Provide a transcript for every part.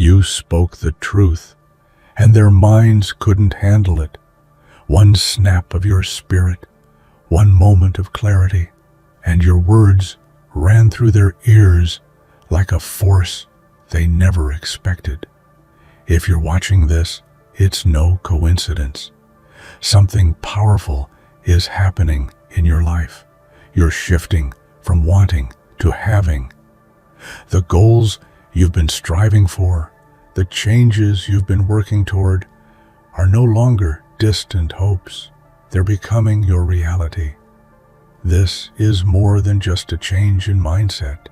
You spoke the truth, and their minds couldn't handle it. One snap of your spirit, one moment of clarity, and your words ran through their ears like a force they never expected. If you're watching this, it's no coincidence. Something powerful is happening in your life. You're shifting from wanting to having. The goals you've been striving for, the changes you've been working toward, are no longer distant hopes. They're becoming your reality. This is more than just a change in mindset.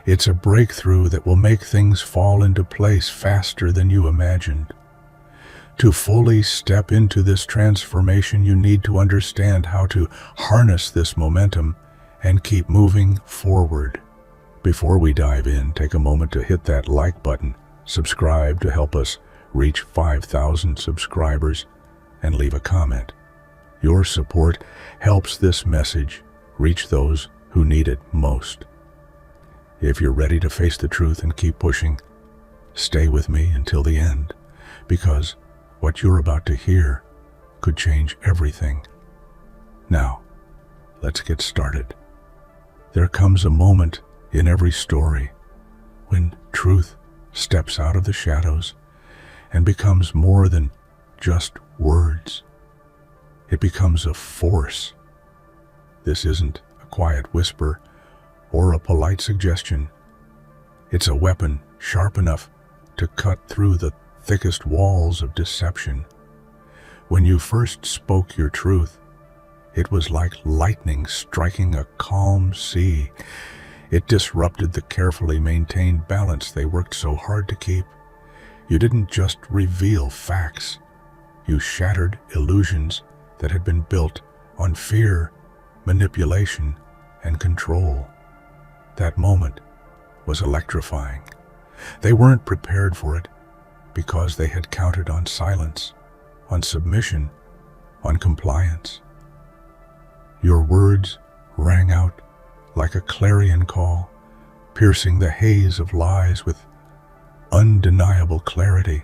It's a breakthrough that will make things fall into place faster than you imagined. To fully step into this transformation, you need to understand how to harness this momentum and keep moving forward. Before we dive in, take a moment to hit that like button, subscribe to help us reach 5,000 subscribers, and leave a comment. Your support helps this message reach those who need it most. If you're ready to face the truth and keep pushing, stay with me until the end, because what you're about to hear could change everything. Now, let's get started. There comes a moment in every story when truth steps out of the shadows and becomes more than just words. It becomes a force. This isn't a quiet whisper or a polite suggestion. It's a weapon sharp enough to cut through the thickest walls of deception. When you first spoke your truth, it was like lightning striking a calm sea. It disrupted the carefully maintained balance they worked so hard to keep. You didn't just reveal facts. You shattered illusions that had been built on fear, manipulation, and control. That moment was electrifying. They weren't prepared for it because they had counted on silence, on submission, on compliance. Your words rang out like a clarion call, piercing the haze of lies with undeniable clarity.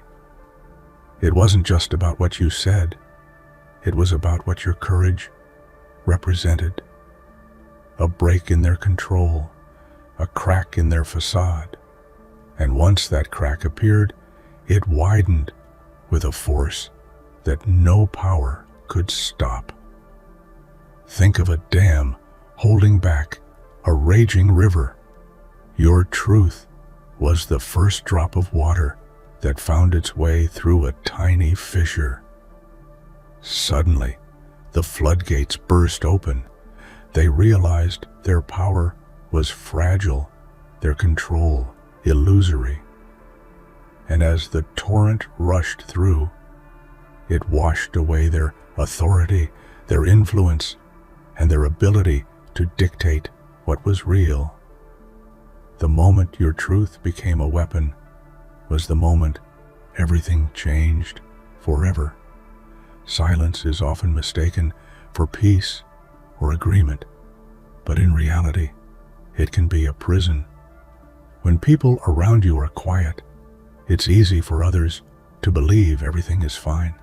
It wasn't just about what you said. It was about what your courage represented. A break in their control, a crack in their facade. And once that crack appeared, it widened with a force that no power could stop. Think of a dam holding back a raging river. Your truth was the first drop of water that found its way through a tiny fissure. Suddenly, the floodgates burst open. They realized their power was fragile, their control illusory. And as the torrent rushed through, it washed away their authority, their influence, and their ability to dictate what was real. The moment your truth became a weapon was the moment everything changed forever. Silence is often mistaken for peace or agreement, but in reality, it can be a prison. When people around you are quiet, it's easy for others to believe everything is fine,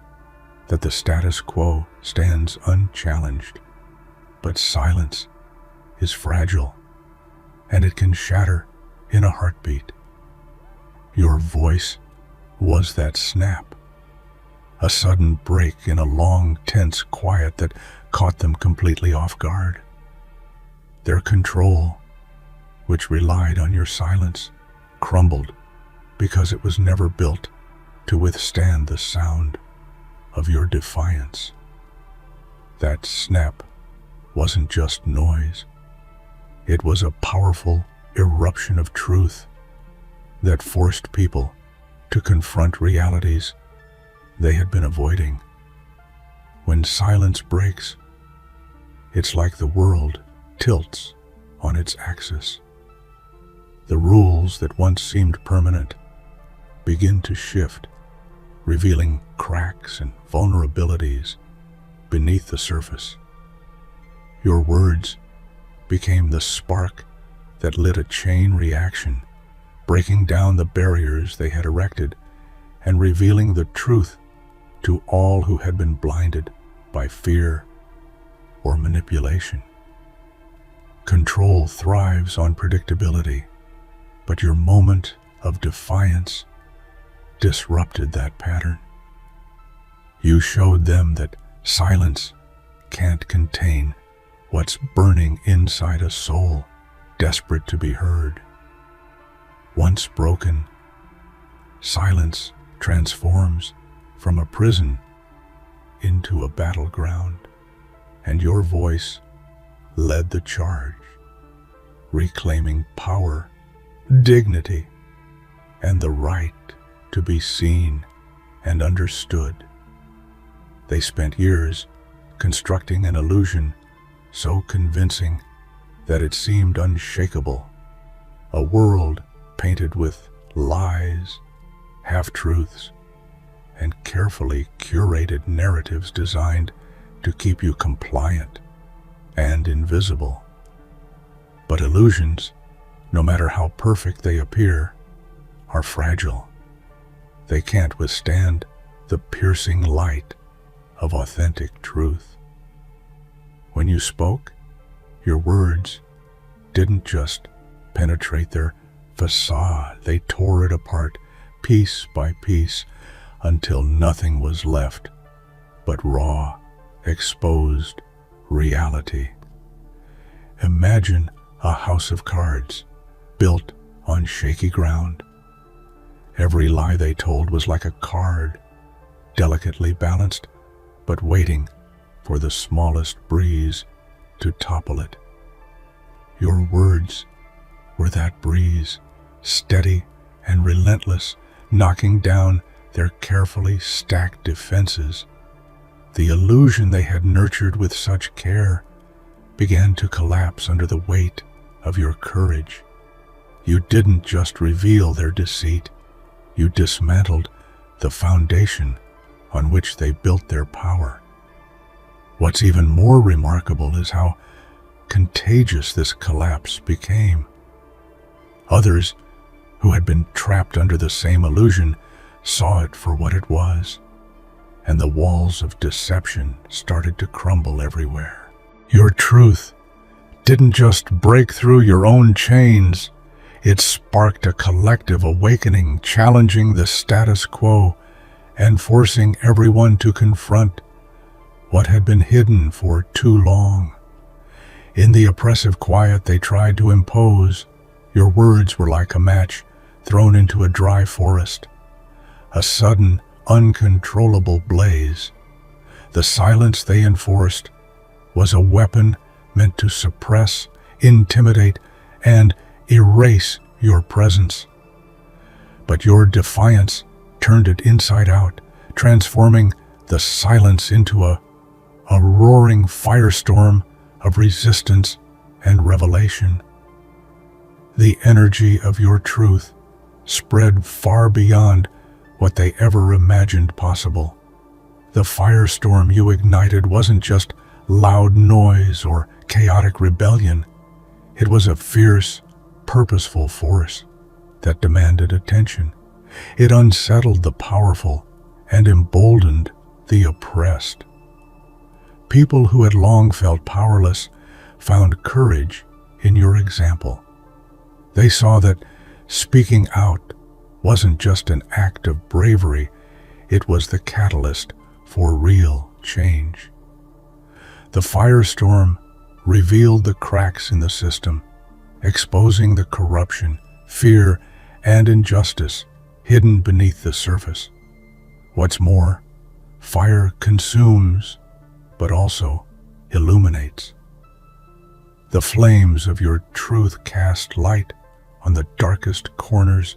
that the status quo stands unchallenged. But silence is fragile, and it can shatter in a heartbeat. Your voice was that snap, a sudden break in a long, tense quiet that caught them completely off guard. Their control, which relied on your silence, crumbled because it was never built to withstand the sound of your defiance. That snap wasn't just noise. It was a powerful eruption of truth that forced people to confront realities they had been avoiding. When silence breaks, it's like the world tilts on its axis. The rules that once seemed permanent begin to shift, revealing cracks and vulnerabilities beneath the surface. Your words became the spark that lit a chain reaction breaking down the barriers they had erected and revealing the truth to all who had been blinded by fear or manipulation. Control thrives on predictability, but your moment of defiance disrupted that pattern. You showed them that silence can't contain what's burning inside a soul desperate to be heard. Once broken, silence transforms from a prison into a battleground, and your voice led the charge, reclaiming power, dignity, and the right to be seen and understood. They spent years constructing an illusion so convincing that it seemed unshakable, a world painted with lies, half-truths, and carefully curated narratives designed to keep you compliant and invisible. But illusions, no matter how perfect they appear, are fragile. They can't withstand the piercing light of authentic truth. When you spoke, your words didn't just penetrate their facade, they tore it apart piece by piece until nothing was left but raw, exposed reality. Imagine a house of cards built on shaky ground. Every lie they told was like a card, delicately balanced, but waiting for the smallest breeze to topple it. Your words were that breeze, steady and relentless, knocking down their carefully stacked defenses. The illusion they had nurtured with such care began to collapse under the weight of your courage. You didn't just reveal their deceit, you dismantled the foundation on which they built their power. What's even more remarkable is how contagious this collapse became. Others, who had been trapped under the same illusion, saw it for what it was, and the walls of deception started to crumble everywhere. Your truth didn't just break through your own chains, it sparked a collective awakening, challenging the status quo and forcing everyone to confront what had been hidden for too long. In the oppressive quiet they tried to impose, your words were like a match thrown into a dry forest, a sudden, uncontrollable blaze. The silence they enforced was a weapon meant to suppress, intimidate, and erase your presence. But your defiance turned it inside out, transforming the silence into a roaring firestorm of resistance and revelation. The energy of your truth spread far beyond what they ever imagined possible. The firestorm you ignited wasn't just loud noise or chaotic rebellion. It was a fierce, purposeful force that demanded attention. It unsettled the powerful and emboldened the oppressed. People who had long felt powerless found courage in your example. They saw that speaking out wasn't just an act of bravery, it was the catalyst for real change. The firestorm revealed the cracks in the system, exposing the corruption, fear, and injustice hidden beneath the surface. What's more, fire consumes, but also illuminates. The flames of your truth cast light on the darkest corners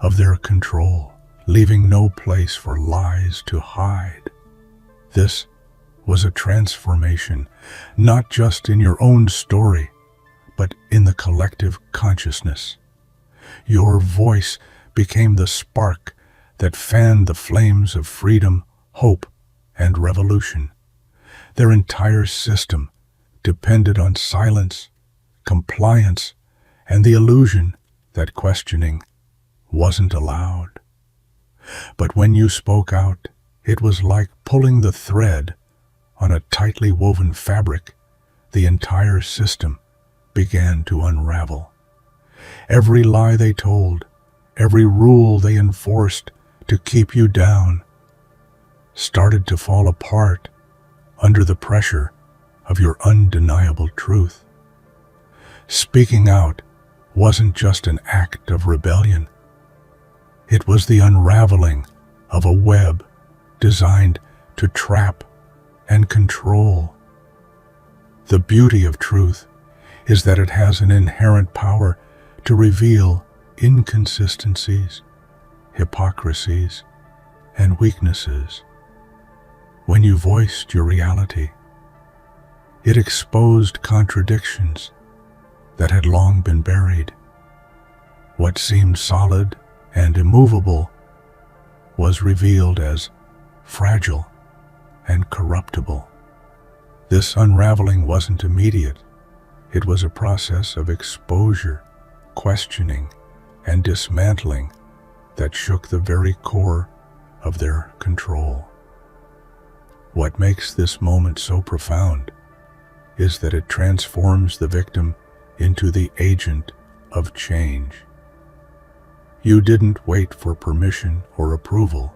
of their control, leaving no place for lies to hide. This was a transformation, not just in your own story, but in the collective consciousness. Your voice became the spark that fanned the flames of freedom, hope, and revolution. Their entire system depended on silence, compliance, and the illusion that questioning wasn't allowed. But when you spoke out, it was like pulling the thread on a tightly woven fabric. The entire system began to unravel. Every lie they told, every rule they enforced to keep you down, started to fall apart under the pressure of your undeniable truth. Speaking out wasn't just an act of rebellion. It was the unraveling of a web designed to trap and control. The beauty of truth is that it has an inherent power to reveal inconsistencies, hypocrisies, and weaknesses. When you voiced your reality, it exposed contradictions that had long been buried. What seemed solid and immovable was revealed as fragile and corruptible. This unraveling wasn't immediate. It was a process of exposure, questioning, and dismantling that shook the very core of their control. What makes this moment so profound is that it transforms the victim into the agent of change. You didn't wait for permission or approval.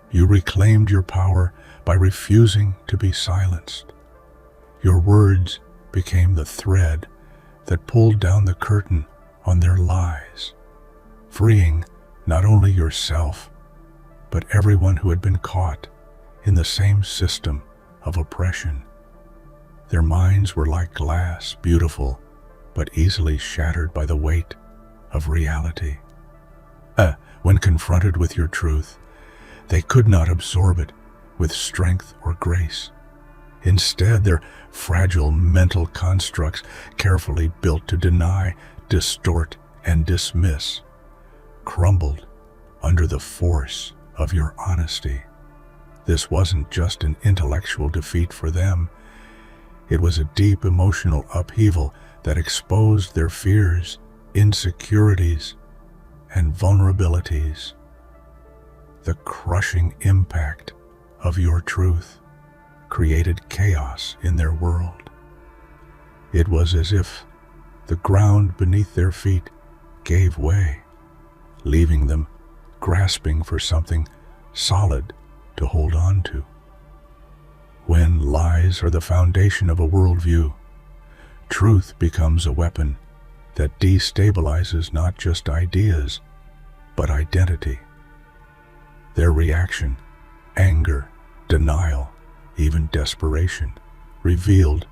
You reclaimed your power by refusing to be silenced. Your words became the thread that pulled down the curtain on their lies, freeing not only yourself, but everyone who had been caught in the same system of oppression. Their minds were like glass, beautiful, but easily shattered by the weight of reality. When confronted with your truth, they could not absorb it with strength or grace. Instead, their fragile mental constructs, carefully built to deny, distort, and dismiss, crumbled under the force of your honesty. This wasn't just an intellectual defeat for them. It was a deep emotional upheaval that exposed their fears, insecurities, and vulnerabilities. The crushing impact of your truth created chaos in their world. It was as if the ground beneath their feet gave way, leaving them grasping for something solid to hold on to. When lies are the foundation of a worldview, truth becomes a weapon that destabilizes not just ideas, but identity. Their reaction, anger, denial, even desperation, revealed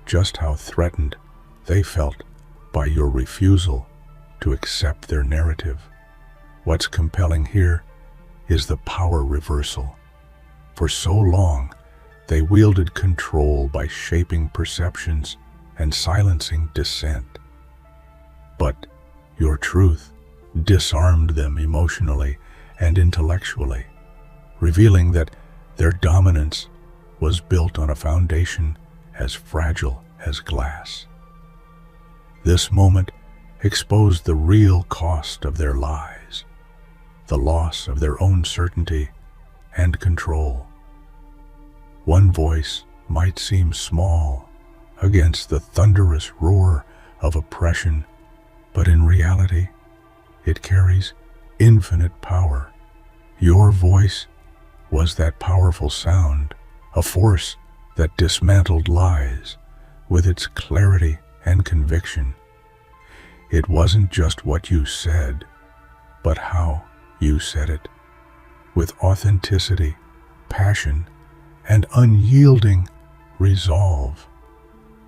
just how threatened they felt by your refusal to accept their narrative. What's compelling here is the power reversal. For so long, they wielded control by shaping perceptions and silencing dissent. But your truth disarmed them emotionally and intellectually, revealing that their dominance was built on a foundation as fragile as glass. This moment exposed the real cost of their lies, the loss of their own certainty and control. One voice might seem small against the thunderous roar of oppression, but in reality, it carries infinite power. Your voice was that powerful sound, a force that dismantled lies with its clarity and conviction. It wasn't just what you said, but how you said it. With authenticity, passion, and unyielding resolve,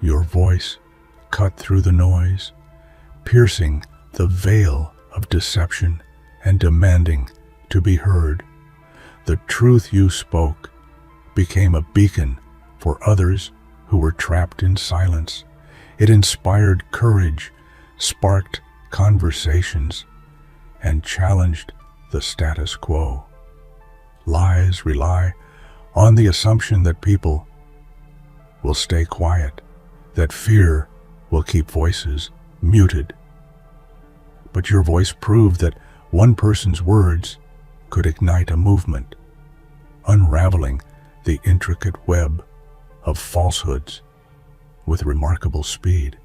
your voice cut through the noise, piercing the veil of deception and demanding to be heard. The truth you spoke became a beacon for others who were trapped in silence. It inspired courage, sparked conversations, and challenged the status quo. Lies rely on the assumption that people will stay quiet, that fear will keep voices muted. But your voice proved that One person's words could ignite a movement, unraveling the intricate web of falsehoods with remarkable speed.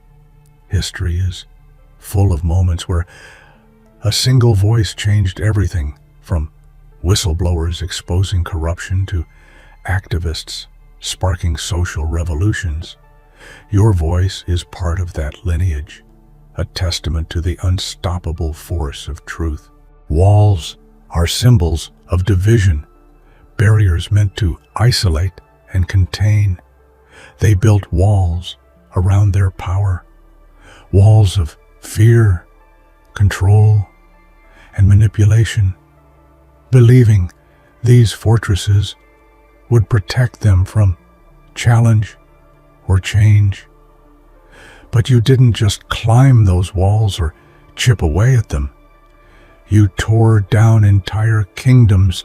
History is full of moments where a single voice changed everything, from whistleblowers exposing corruption to activists sparking social revolutions. Your voice is part of that lineage, a testament to the unstoppable force of truth. Walls are symbols of division, barriers meant to isolate and contain. They built walls around their power, walls of fear, control, and manipulation, believing these fortresses would protect them from challenge or change. But you didn't just climb those walls or chip away at them. You tore down entire kingdoms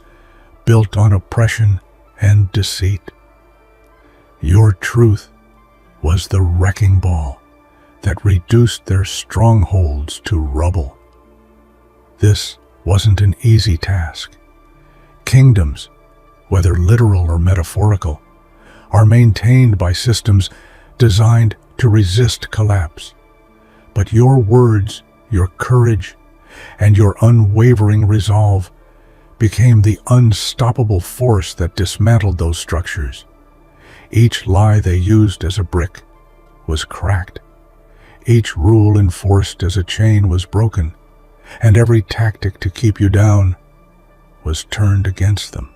built on oppression and deceit. Your truth was the wrecking ball that reduced their strongholds to rubble. This wasn't an easy task. Kingdoms, whether literal or metaphorical, are maintained by systems designed to resist collapse. But your words, your courage, and your unwavering resolve became the unstoppable force that dismantled those structures. Each lie they used as a brick was cracked. Each rule enforced as a chain was broken, and every tactic to keep you down was turned against them.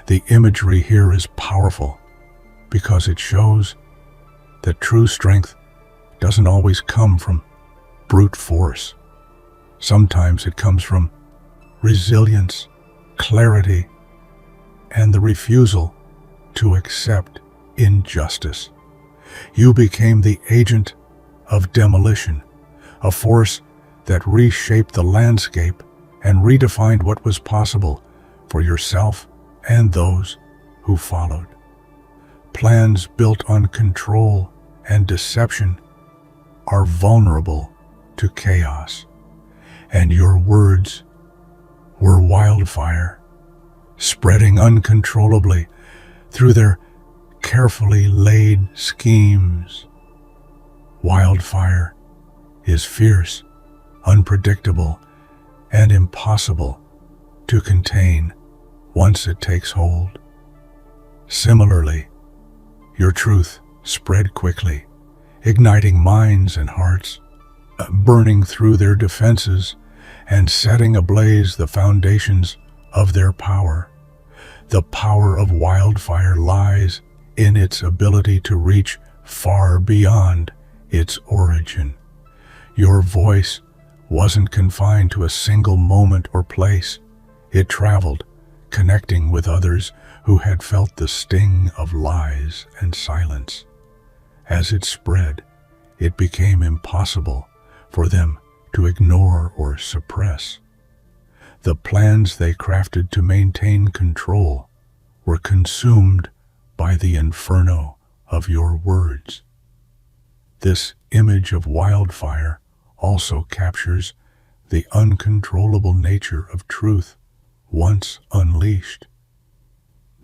The imagery here is powerful because it shows that true strength doesn't always come from brute force. Sometimes it comes from resilience, clarity, and the refusal to accept injustice. You became the agent of demolition, a force that reshaped the landscape and redefined what was possible for yourself and those who followed. Plans built on control and deception are vulnerable to chaos, and your words were wildfire, spreading uncontrollably through their carefully laid schemes. Wildfire is fierce, unpredictable, and impossible to contain once it takes hold. Similarly, your truth spread quickly, igniting minds and hearts, burning through their defenses and setting ablaze the foundations of their power. The power of wildfire lies in its ability to reach far beyond its origin. Your voice wasn't confined to a single moment or place. It traveled, connecting with others who had felt the sting of lies and silence. As it spread, it became impossible for them to ignore or suppress. The plans they crafted to maintain control were consumed by the inferno of your words. This image of wildfire also captures the uncontrollable nature of truth once unleashed.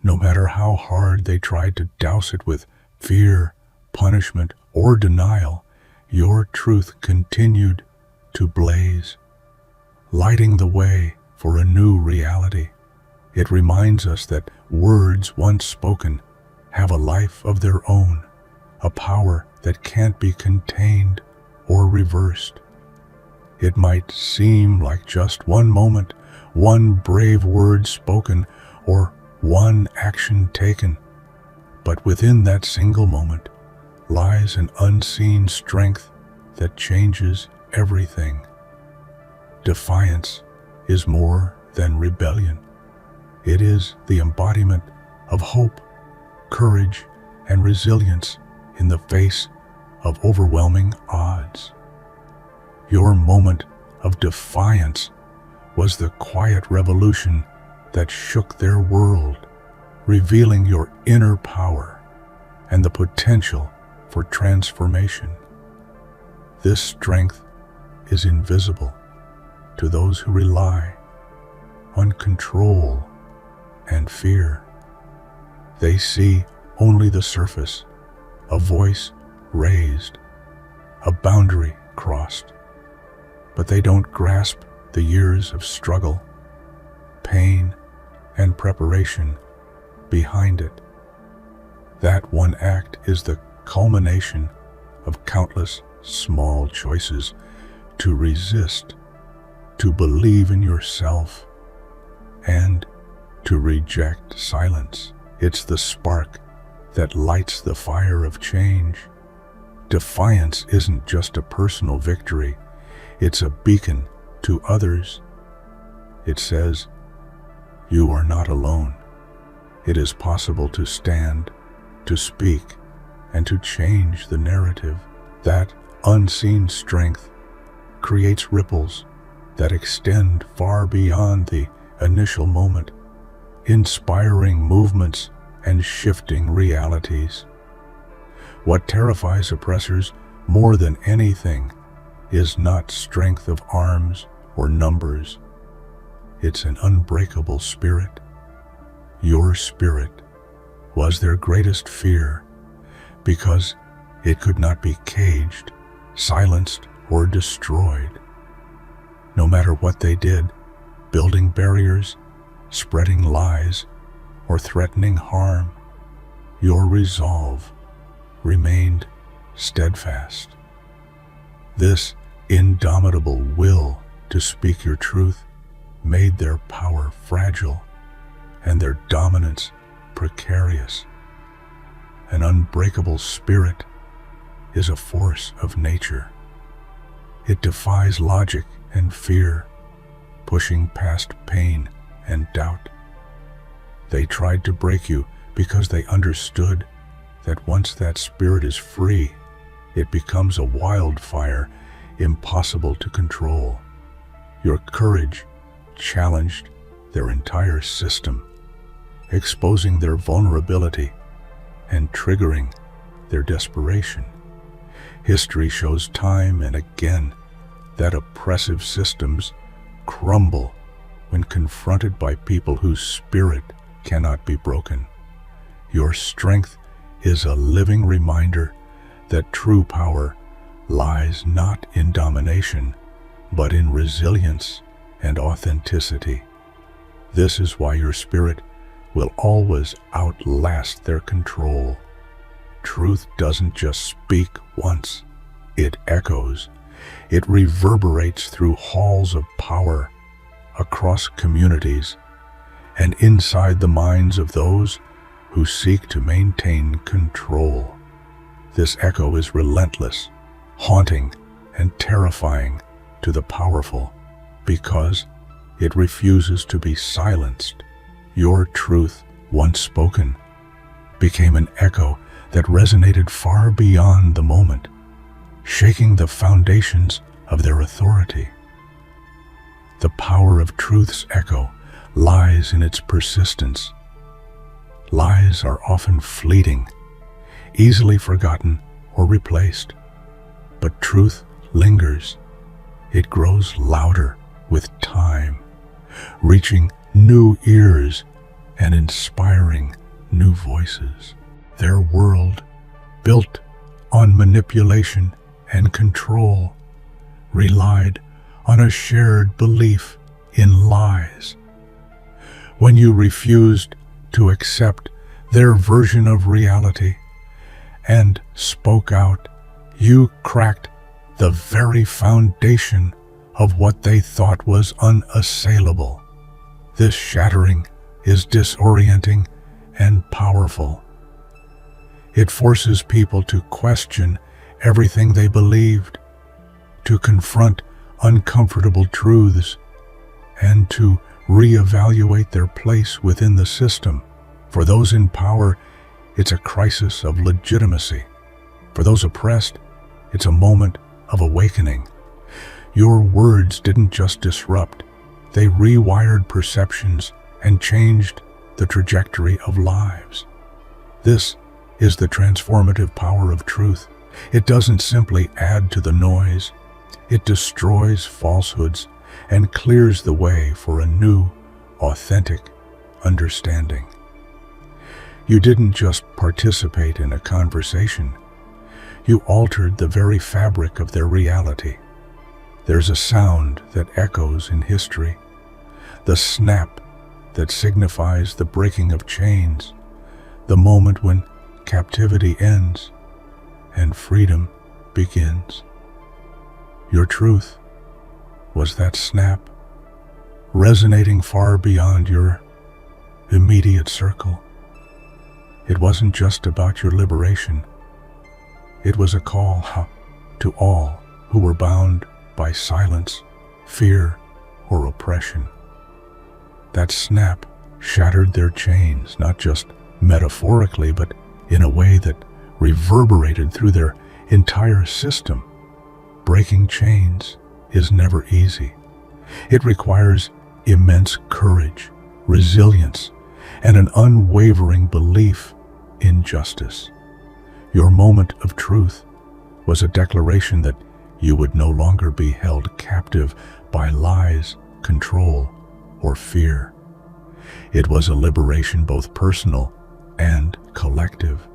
No matter how hard they tried to douse it with fear, punishment, or denial, your truth continued to blaze, lighting the way for a new reality. It reminds us that words once spoken have a life of their own, a power that can't be contained or reversed. It might seem like just one moment, one brave word spoken, or one action taken, but within that single moment lies an unseen strength that changes everything. Defiance is more than rebellion. It is the embodiment of hope, courage, and resilience in the face of overwhelming odds. Your moment of defiance was the quiet revolution that shook their world, revealing your inner power and the potential for transformation. This strength is invisible to those who rely on control and fear. They see only the surface, a voice raised, a boundary crossed, but they don't grasp the years of struggle, pain, and preparation behind it. That one act is the culmination of countless small choices to resist, to believe in yourself, and to reject silence. It's the spark that lights the fire of change. Defiance isn't just a personal victory, it's a beacon to others. It says, you are not alone. It is possible to stand, to speak, and to change the narrative. That unseen strength creates ripples that extend far beyond the initial moment, inspiring movements and shifting realities. What terrifies oppressors more than anything is not strength of arms or numbers. It's an unbreakable spirit. Your spirit was their greatest fear because it could not be caged, silenced, or destroyed. No matter what they did, building barriers, spreading lies, or threatening harm, your resolve remained steadfast. This indomitable will to speak your truth made their power fragile and their dominance precarious. An unbreakable spirit is a force of nature. It defies logic and fear, pushing past pain and doubt. They tried to break you because they understood that once that spirit is free, it becomes a wildfire impossible to control. Your courage challenged their entire system, exposing their vulnerability and triggering their desperation. History shows time and again that oppressive systems crumble when confronted by people whose spirit cannot be broken. Your strength is a living reminder that true power lies not in domination, but in resilience and authenticity. This is why your spirit will always outlast their control. Truth doesn't just speak once, it echoes. It reverberates through halls of power, across communities, and inside the minds of those who seek to maintain control. This echo is relentless, haunting, and terrifying to the powerful because it refuses to be silenced. Your truth, once spoken, became an echo that resonated far beyond the moment, shaking the foundations of their authority. The power of truth's echo lies in its persistence. Lies are often fleeting, easily forgotten or replaced, but truth lingers. It grows louder with time, reaching new ears and inspiring new voices. Their world, built on manipulation and control, relied on a shared belief in lies. When you refused to accept their version of reality and spoke out, you cracked the very foundation of what they thought was unassailable. This shattering is disorienting and powerful. It forces people to question everything they believed, to confront uncomfortable truths, and to reevaluate their place within the system. For those in power, it's a crisis of legitimacy. For those oppressed, it's a moment of awakening. Your words didn't just disrupt, they rewired perceptions and changed the trajectory of lives. This is the transformative power of truth. It doesn't simply add to the noise, it destroys falsehoods and clears the way for a new, authentic understanding. You didn't just participate in a conversation, you altered the very fabric of their reality. There's a sound that echoes in history, the snap that signifies the breaking of chains, the moment when captivity ends and freedom begins. Your truth was that snap, resonating far beyond your immediate circle. It wasn't just about your liberation. It was a call to all who were bound by silence, fear, or oppression. That snap shattered their chains, not just metaphorically, but in a way that reverberated through their entire system. Breaking chains is never easy. It requires immense courage, resilience, and an unwavering belief in justice. Your moment of truth was a declaration that you would no longer be held captive by lies, control, or fear. It was a liberation both personal and collective,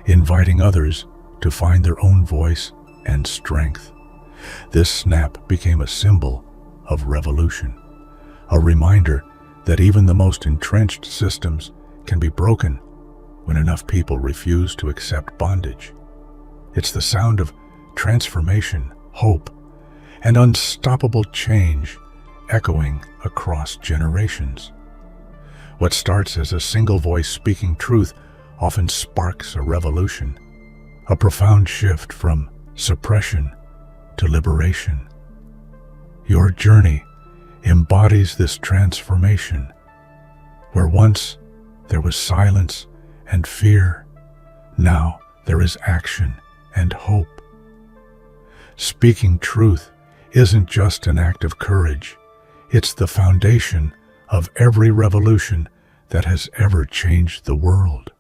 inviting others to find their own voice and strength. This snap became a symbol of revolution, a reminder that even the most entrenched systems can be broken when enough people refuse to accept bondage. It's the sound of transformation, hope, and unstoppable change echoing across generations. What starts as a single voice speaking truth often sparks a revolution, a profound shift from suppression to liberation. Your journey embodies this transformation, where once there was silence and fear, now there is action and hope. Speaking truth isn't just an act of courage, it's the foundation of every revolution that has ever changed the world.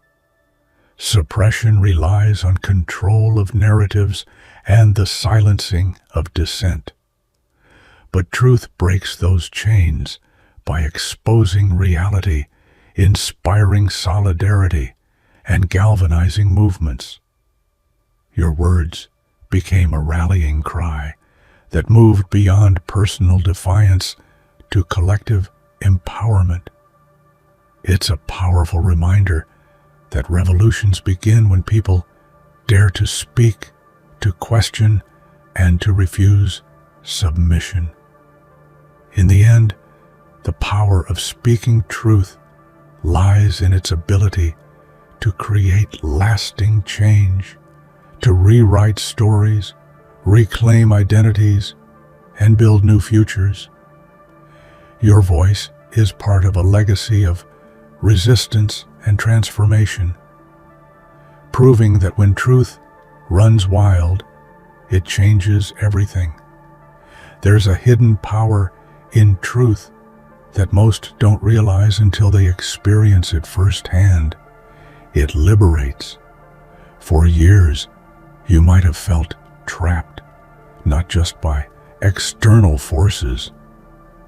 Suppression relies on control of narratives and the silencing of dissent. But truth breaks those chains by exposing reality, inspiring solidarity, and galvanizing movements. Your words became a rallying cry that moved beyond personal defiance to collective empowerment. It's a powerful reminder that revolutions begin when people dare to speak, to question, and to refuse submission. In the end, the power of speaking truth lies in its ability to create lasting change, to rewrite stories, reclaim identities, and build new futures. Your voice is part of a legacy of resistance and transformation, proving that when truth runs wild, it changes everything. There's a hidden power in truth that most don't realize until they experience it firsthand. It liberates. For years, you might have felt trapped, not just by external forces,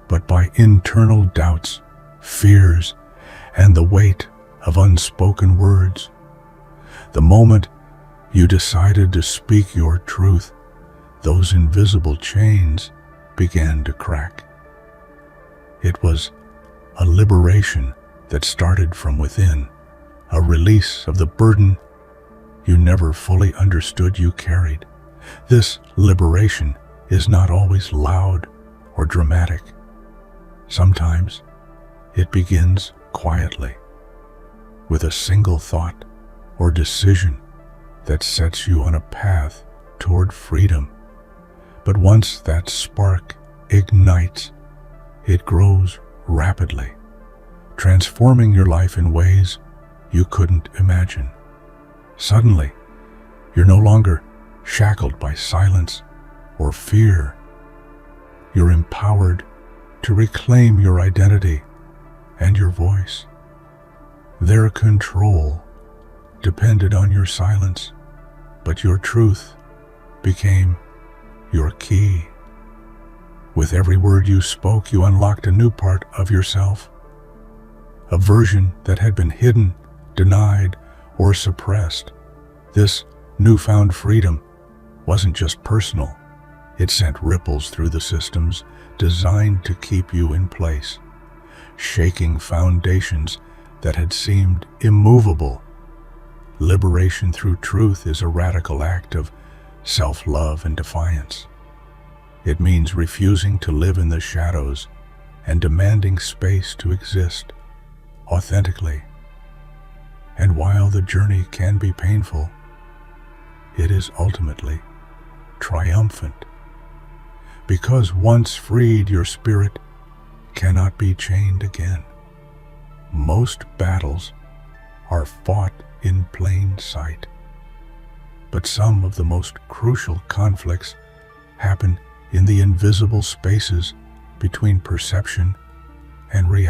but by internal doubts, fears, and the weight of unspoken words. The moment you decided to speak your truth, those invisible chains began to crack. It was a liberation that started from within, a release of the burden you never fully understood you carried. This liberation is not always loud or dramatic. Sometimes it begins quietly, with a single thought or decision that sets you on a path toward freedom. But once that spark ignites, it grows rapidly, transforming your life in ways you couldn't imagine. Suddenly, you're no longer shackled by silence or fear. You're empowered to reclaim your identity and your voice. Their control depended on your silence, but your truth became your key. With every word you spoke, you unlocked a new part of yourself, a version that had been hidden, denied, or suppressed. This newfound freedom wasn't just personal. It sent ripples through the systems designed to keep you in place, shaking foundations that had seemed immovable. Liberation through truth is a radical act of self-love and defiance. It means refusing to live in the shadows and demanding space to exist authentically. And while the journey can be painful, it is ultimately triumphant. Because once freed, your spirit cannot be chained again. Most battles are fought in plain sight, but some of the most crucial conflicts happen in the invisible spaces between perception and reality.